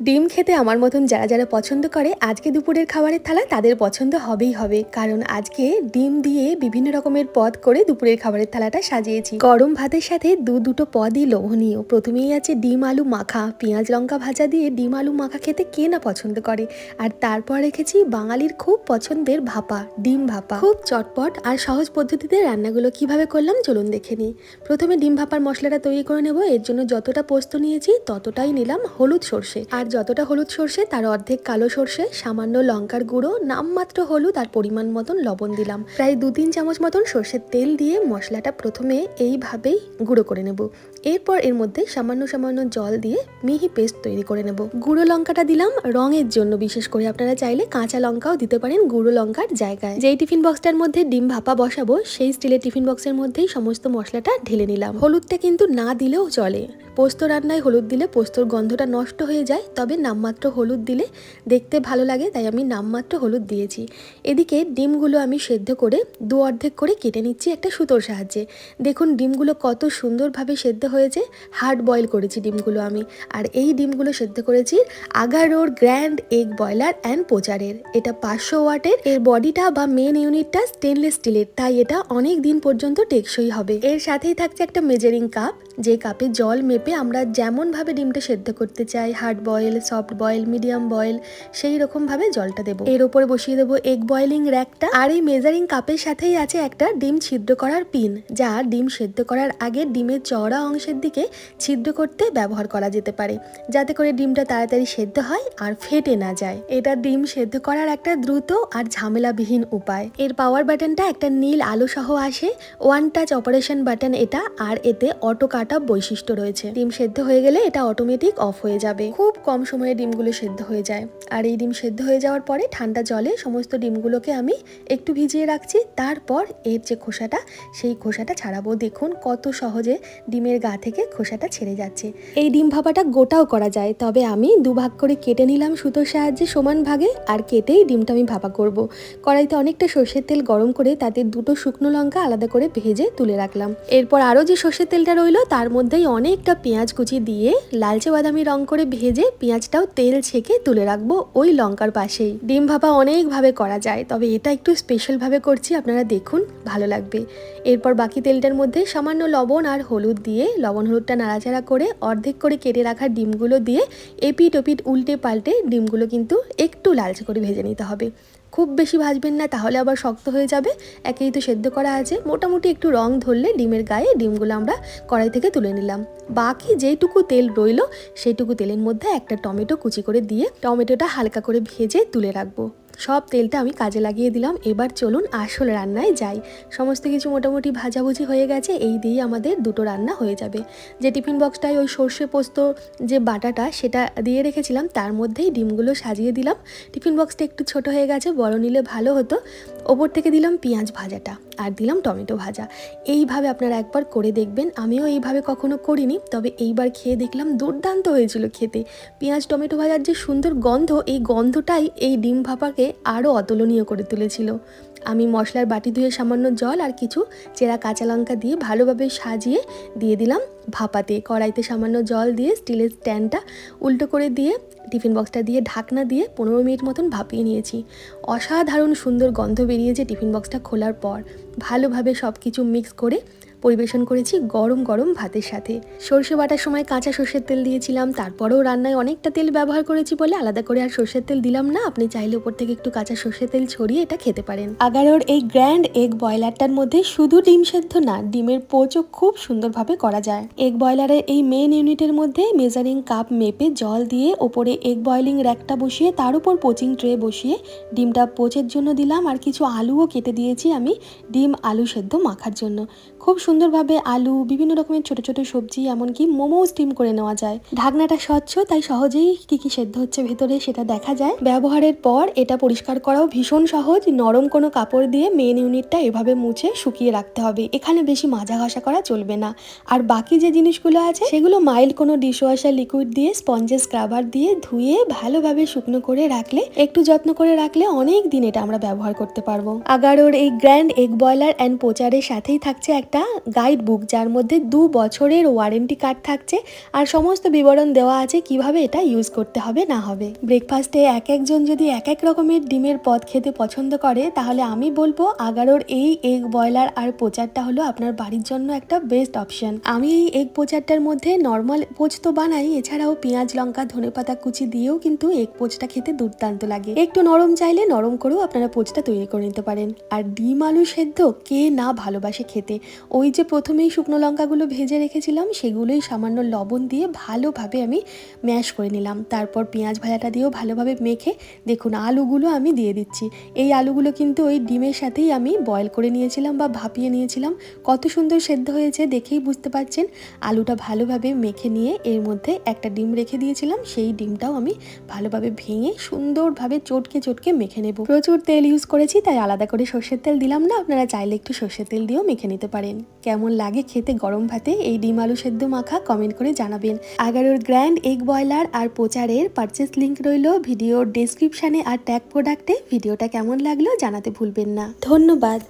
ডিম খেতে আমার মতন যারা যারা পছন্দ করে আজকে দুপুরের খাবারের থালা তাদের পছন্দ হবেই হবে, কারণ আজকে ডিম দিয়ে বিভিন্ন রকমের পদ করে দুপুরের খাবারের থালাটা সাজিয়েছি। গরম ভাতের সাথে দুটো পদই লোভনীয়। প্রথমেই আছে ডিম আলু মাখা, পেঁয়াজ লঙ্কা ভাজা দিয়ে ডিম আলু মাখা খেতে কে না পছন্দ করে। আর তারপর রেখেছি বাঙালির খুব পছন্দের ভাপা, ডিম ভাপা। খুব চটপট আর সহজ পদ্ধতিতে রান্নাগুলো কিভাবে করলাম চলুন দেখে নিই। প্রথমে ডিম ভাপার মশলাটা তৈরি করে নেব। এর জন্য যতটা পোস্ত নিয়েছি ততটাই নিলাম হলুদ সর্ষে, আর যতটা হলুদ সর্ষে তার অর্ধেক কালো সর্ষে, সামান্য লঙ্কার গুঁড়ো, নামমাত্র হলুদ আর পরিমাণ মতন লবণ দিলাম। প্রায় 2-3 চামচ মতন সর্ষের তেল দিয়ে মশলাটা প্রথমে এইভাবেই গুঁড়ো করে নেব। এরপর এর মধ্যে সামান্য সামান্য জল দিয়ে মিহি পেস্ট তৈরি করে নেব। গুঁড়ো লঙ্কাটা দিলাম রঙের জন্য, বিশেষ করে আপনারা চাইলে কাঁচা লঙ্কাও দিতে পারেন গুঁড়ো লঙ্কার জায়গায়। যেই টিফিন বক্সটার মধ্যে ডিম ভাপা বসাবো সেই স্টিলের টিফিন বক্সের মধ্যেই সমস্ত মশলাটা ঢেলে নিলাম। হলুদটা কিন্তু না দিলেও চলে, পোস্ত রান্নায় হলুদ দিলে পোস্তর গন্ধটা নষ্ট হয়ে যায়, তবে নামমাত্র হলুদ দিলে দেখতে ভালো লাগে, তাই আমি নামমাত্র হলুদ দিয়েছি। এদিকে ডিমগুলো আমি সেদ্ধ করে অর্ধেক করে কেটে নিচ্ছি একটা সুতোর সাহায্যে। দেখুন ডিমগুলো কত সুন্দরভাবে সেদ্ধ হয়েছে। হার্ড বয়েল করেছি ডিমগুলো আমি, আর এই ডিমগুলো সেদ্ধ করেছি আগারোর গ্র্যান্ড এগ বয়লার অ্যান্ড পোচারের। এটা 500 ওয়াটের। এর বডিটা বা মেন ইউনিটটা স্টেনলেস স্টিলের, তাই এটা অনেক দিন পর্যন্ত টেকসই হবে। এর সাথেই থাকছে একটা মেজারিং কাপ, যে কাপে জল মেপে আমরা যেমনভাবে ডিমটা সেদ্ধ করতে চাই, hard boil, soft boil, medium boil, সেই রকমভাবে জলটা দেবো। এর ওপরে বসিয়ে দেবো এগ বয়েলিং র্যাকটা। আর এই মেজারিং কাপের সাথেই আছে একটা ডিম ছিদ্র করার পিন, যা ডিম সেদ্ধ করার আগে ডিমের চওড়া অংশের দিকে ছিদ্র করতে ব্যবহার করা যেতে পারে, যাতে করে ডিমটা তাড়াতাড়ি সেদ্ধ হয় আর ফেটে না যায়। এটা ডিম সেদ্ধ করার একটা দ্রুত আর ঝামেলাবিহীন উপায়। এর পাওয়ার বাটনটা একটা নীল আলো সহ আসে, ওয়ান টাচ অপারেশন বাটন এটা, আর এতে অটো কাট আপ বৈশিষ্ট্য রয়েছে। ডিম সেদ্ধ হয়ে গেলে এটা অটোমেটিক অফ হয়ে যাবে। খুব কম সময়ে ডিমগুলো সেদ্ধ হয়ে যায়। আর এই ডিম সেদ্ধ হয়ে যাওয়ার পরে ঠান্ডা জলে সমস্ত ডিমগুলোকে আমি একটু ভিজিয়ে রাখছি। তারপর এর যে খোসাটা, সেই খোসাটা ছাড়াবো। দেখুন কত সহজে ডিমের গা থেকে খোসাটা ছেড়ে যাচ্ছে। এই ডিম ভাপাটা গোটাও করা যায়, তবে আমি দুভাগ করে কেটে নিলাম সুতোর সাহায্যে সমান ভাগে, আর কেটেই ডিমটা আমি ভাপা করব। কড়াইতে অনেকটা সর্ষের তেল গরম করে তাতে 2টো শুকনো লঙ্কা আলাদা করে ভেজে তুলে রাখলাম। এরপর আরও যে সর্ষের তেলটা রইলো তার মধ্যেই অনেকটা পেঁয়াজ কুচি দিয়ে লালচে বাদামি রং করে ভেজে পেঁয়াজটাও তেল ছেঁকে তুলে রাখবো ওই লঙ্কার পাশেই। ডিম ভাপা অনেকভাবে করা যায়, তবে এটা একটু স্পেশালভাবে করছি, আপনারা দেখুন ভালো লাগবে। এরপর বাকি তেলটার মধ্যে সামান্য লবণ আর হলুদ দিয়ে লবণ হলুদটা নাড়াচাড়া করে অর্ধেক করে কেটে রাখা ডিমগুলো দিয়ে এপিট ওপিট উল্টে পাল্টে ডিমগুলো কিন্তু একটু লালচে করে ভেজে নিতে হবে। খুব বেশি ভাজবেন না, তাহলে আবার শক্ত হয়ে যাবে। একেই তো সেদ্ধ করা আছে, মোটামুটি একটু রং ধরলে ডিমের গায়ে ডিমগুলো আমরা কড়াই থেকে তুলে নিলাম। বাকি যেইটুকু তেল রইলো সেইটুকু তেলের মধ্যে একটা টমেটো কুচি করে দিয়ে টমেটোটা হালকা করে ভেজে তুলে রাখবো। সব তেলটা আমি কাজে লাগিয়ে দিলাম। এবার চলুন আসল রান্নায় যাই। সমস্ত কিছু মোটামুটি ভাজাভুজি হয়ে গেছে, এই দিয়েই আমাদের 2টো রান্না হয়ে যাবে। যে টিফিন বক্সটায় ওই সর্ষে পোস্ত যে বাটাটা সেটা দিয়ে রেখেছিলাম তার মধ্যেই ডিমগুলো সাজিয়ে দিলাম। টিফিন বক্সটা একটু ছোট হয়ে গেছে, বড় নিলে ভালো হতো। ওপর থেকে দিলাম পেঁয়াজ ভাজাটা আর দিলাম টমেটো ভাজা। এইভাবে আপনারা একবার করে দেখবেন। আমিও এইভাবে কখনো করিনি, তবে এইবার খেয়ে দেখলাম দুর্দান্ত হয়েছিল খেতে। পেঁয়াজ টমেটো ভাজার যে সুন্দর গন্ধ, এই গন্ধটাই এই ডিম ভাপাকে আরও অতুলনীয় করে তুলেছিল। আমি মশলার বাটি ধুয়ে সামান্য জল আর কিছু চেরা কাঁচা লঙ্কা দিয়ে ভালোভাবে সাজিয়ে দিয়ে দিলাম ভাপাতে। কড়াইতে সামান্য জল দিয়ে স্টিলের স্ট্যান্ডটা উল্টো করে দিয়ে টিফিন বক্সটা দিয়ে ঢাকনা দিয়ে 15 মিনিট মতন ভাপিয়ে নিয়েছি। অসাধারণ সুন্দর গন্ধ বেরিয়েছে টিফিন বক্সটা খোলার পর। ভালোভাবে সব কিছু মিক্স করে পরিবেশন করেছি গরম গরম ভাতের সাথে। সর্ষে বাটার সময় কাঁচা সর্ষের তেল দিয়েছিলাম, তারপরেও রান্নায় অনেকটা তেল ব্যবহার করেছি বলে আলাদা করে আর সর্ষের তেল দিলাম না। আপনি চাইলে উপর থেকে একটু কাঁচা সর্ষের তেল ছড়িয়ে এটা খেতে পারেন। আগারোর এই গ্র্যান্ড এগ বয়লারটার মধ্যে শুধু ডিম সেদ্ধ না, ডিমের পোচও খুব সুন্দরভাবে করা যায়। এগ বয়লারের এই মেন ইউনিটের মধ্যে মেজারিং কাপ মেপে জল দিয়ে ওপরে এগ বয়লিং র্যাকটা বসিয়ে তার উপর পোচিং ট্রে বসিয়ে ডিমটা পোচের জন্য দিলাম, আর কিছু আলুও কেটে দিয়েছি আমি ডিম আলু সেদ্ধ মাখার জন্য। খুব সুন্দরভাবে আলু, বিভিন্ন রকমের ছোট ছোট সবজি, এমনকি মোমো স্টিম করে নেওয়া যায়। ঢাকনাটা স্বচ্ছ, তাই সহজেই কি কি সেদ্ধ হচ্ছে ভেতরে সেটা দেখা যায়। ব্যবহারের পর এটা পরিষ্কার করাও ভীষণ সহজ। নরম কোনো কাপড় দিয়ে মেন ইউনিটটা এভাবে মুছে শুকিয়ে রাখতে হবে। এখানে বেশি মাজা ঘষা করা চলবে না। আর বাকি যে জিনিসগুলো আছে সেগুলো মাইল্ড কোনো ডিশওয়াশার লিকুইড দিয়ে স্পঞ্জের স্ক্রাবার দিয়ে ধুয়ে ভালোভাবে শুকনো করে রাখলে, একটু যত্ন করে রাখলে অনেক দিন এটা আমরা ব্যবহার করতে পারবো। আগারোর এই গ্র্যান্ড এগ বয়লার অ্যান্ড পোচারের সাথেই থাকছে একটা একটা গাইড বুক, যার মধ্যে 2 বছরের ওয়ারেন্টি কার্ড থাকছে আর সমস্ত বিবরণ দেওয়া আছে কিভাবে এটা ইউজ করতে হবে না হবে। ব্রেকফাস্টে এক একজন যদি এক এক রকমের ডিমের পদ খেতে পছন্দ করে, তাহলে আমি বলবো আগারোর এই এগ বয়লার আর পোচারটা হলো আপনার বাড়ির জন্য একটা বেস্ট অপশন। আমি এই এগ পোচারটার মধ্যে নর্মাল পোচ তো বানাই, এছাড়াও পেঁয়াজ লঙ্কা ধনেপাতা কুচি দিয়েও কিন্তু এগ পোচটা খেতে দুর্দান্ত লাগে। একটু নরম চাইলে নরম করেও আপনারা পোচটা তৈরি করে নিতে পারেন। আর ডিম আলু সেদ্ধ কে না ভালোবাসে খেতে। ওই যে প্রথমেই শুকনো লঙ্কাগুলো ভেজে রেখেছিলাম, সেগুলোই সামান্য লবণ দিয়ে ভালোভাবে আমি ম্যাশ করে নিলাম। তারপর পেঁয়াজ ভাজাটা দিয়েও ভালোভাবে মেখে দেখুন আলুগুলো আমি দিয়ে দিচ্ছি। এই আলুগুলো কিন্তু ওই ডিমের সাথেই আমি বয়েল করে নিয়েছিলাম বা ভাপিয়ে নিয়েছিলাম। কত সুন্দর সেদ্ধ হয়েছে দেখেই বুঝতে পারছেন। আলুটা ভালোভাবে মেখে নিয়ে এর মধ্যে একটা ডিম রেখে দিয়েছিলাম, সেই ডিমটাও আমি ভালোভাবে ভেঙে সুন্দরভাবে চটকে চটকে মেখে নেব। প্রচুর তেল ইউজ করেছি, তাই আলাদা করে সর্ষের তেল দিলাম না, আপনারা চাইলে একটু সর্ষের তেল দিয়েও মেখে নিতে পারেন। কেমন লাগে খেতে গরম ভাতে এই ডিম আলু সেদ্ধ মাখা কমেন্ট করে জানাবেন। আগারোর গ্র্যান্ড এগ বয়লার আর পোচারের পারচেস লিঙ্ক রইল ভিডিওর ডেসক্রিপশনে আর ট্যাগ প্রোডাক্টে। ভিডিওটা কেমন লাগলো জানাতে ভুলবেন না। ধন্যবাদ।